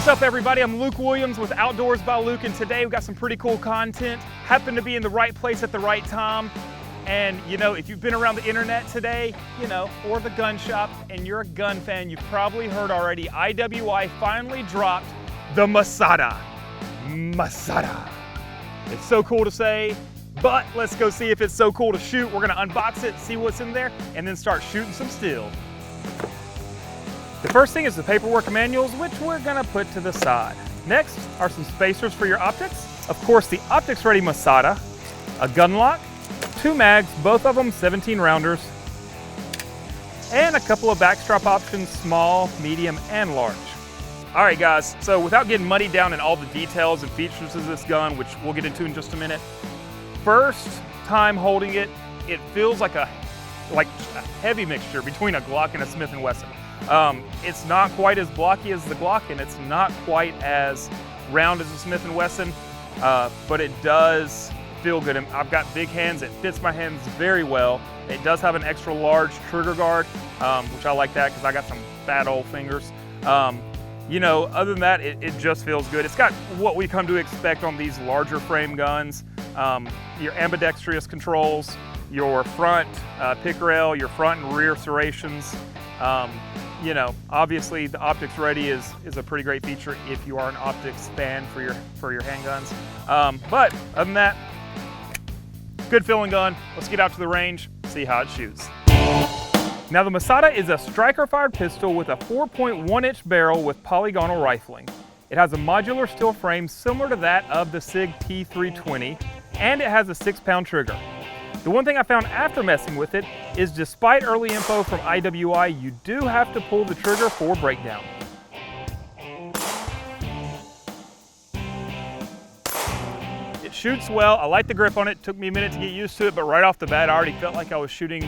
What's up everybody, I'm Luke Williams with Outdoors by Luke, and today we've got some pretty cool content. Happen to be in the right place at the right time. And you know, if you've been around the internet today, you know, or the gun shop, and you're a gun fan, you've probably heard already, IWI finally dropped the Masada. Masada. It's so cool to say, but let's go see if it's so cool to shoot. We're gonna unbox it, see what's in there, and then start shooting some steel. The first thing is the paperwork and manuals, which we're gonna put to the side. Next are some spacers for your optics. Of course, the Optics Ready Masada, a gun lock, 2 mags, both of them 17 rounders, and a couple of backstrap options, small, medium, and large. All right guys, so without getting muddied down in all the details and features of this gun, which we'll get into in just a minute, first time holding it, it feels like a heavy mixture between a Glock and a Smith & Wesson. It's not quite as blocky as the Glock, and it's not quite as round as the Smith & Wesson, but it does feel good. I've got big hands, it fits my hands very well. It does have an extra large trigger guard, which I like that because I got some fat old fingers. You know, other than that, it just feels good. It's got what we come to expect on these larger frame guns. Your ambidextrous controls, your front pick rail, your front and rear serrations. You know, obviously the Optics Ready is a pretty great feature if you are an optics fan for your handguns. But other than that, good feeling gun. Let's get out to the range, see how it shoots. Now the Masada is a striker-fired pistol with a 4.1-inch barrel with polygonal rifling. It has a modular steel frame similar to that of the SIG T320, and it has a 6-pound trigger. The one thing I found after messing with it is despite early info from IWI, you do have to pull the trigger for breakdown. It shoots well. I like the grip on it. Took me a minute to get used to it, but right off the bat I already felt like I was shooting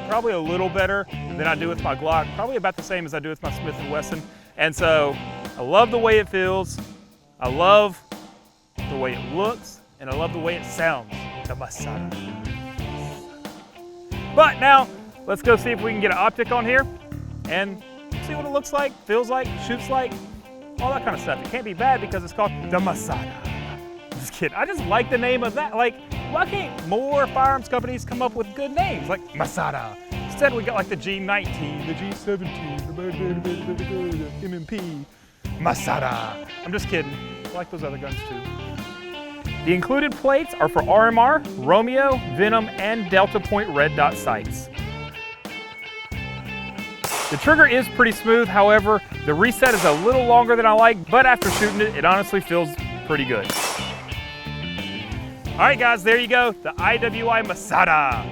probably a little better than I do with my Glock, probably about the same as I do with my Smith & Wesson. And so I love the way it feels, I love the way it looks, and I love the way it sounds, the Masada. But now, let's go see if we can get an optic on here and see what it looks like, feels like, shoots like, all that kind of stuff. It can't be bad because it's called the Masada. Just kidding, I just like the name of that. Like, why can't more firearms companies come up with good names like Masada? Instead we got like the G19, the G17, the MMP, Masada. I'm just kidding, I like those other guns too. The included plates are for RMR, Romeo, Venom, and Delta Point red dot sights. The trigger is pretty smooth, however, the reset is a little longer than I like, but after shooting it, it honestly feels pretty good. All right guys, there you go, the IWI Masada.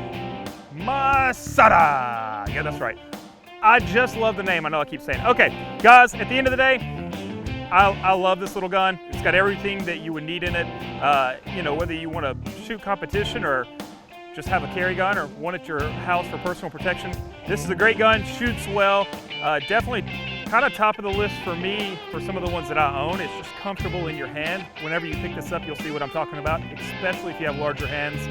Masada, yeah, that's right. I just love the name, I know I keep saying it. Okay, guys, at the end of the day, I love this little gun. It's got everything that you would need in it. You know, whether you want to shoot competition or just have a carry gun or one at your house for personal protection, this is a great gun, shoots well. Definitely kind of top of the list for me for some of the ones that I own. It's just comfortable in your hand. Whenever you pick this up, you'll see what I'm talking about, especially if you have larger hands.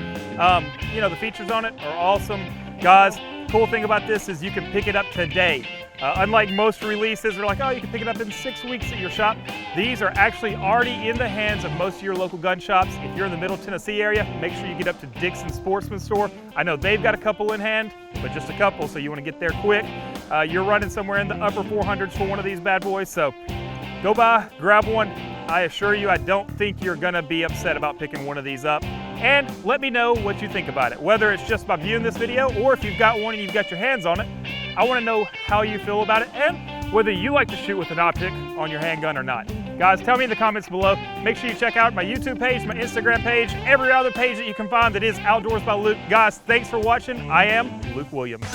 You know, the features on it are awesome. Guys, cool thing about this is you can pick it up today. Unlike most releases, they're like, oh, you can pick it up in 6 weeks at your shop. These are actually already in the hands of most of your local gun shops. If you're in the Middle Tennessee area, make sure you get up to Dixon Sportsman Store. I know they've got a couple in hand, but just a couple, so you want to get there quick. You're running somewhere in the upper 400s for one of these bad boys, so go by, grab one. I assure you, I don't think you're gonna be upset about picking one of these up. And let me know what you think about it, whether it's just by viewing this video or if you've got one and you've got your hands on it. I wanna know how you feel about it and whether you like to shoot with an optic on your handgun or not. Guys, tell me in the comments below. Make sure you check out my YouTube page, my Instagram page, every other page that you can find that is Outdoors by Luke. Guys, thanks for watching. I am Luke Williams.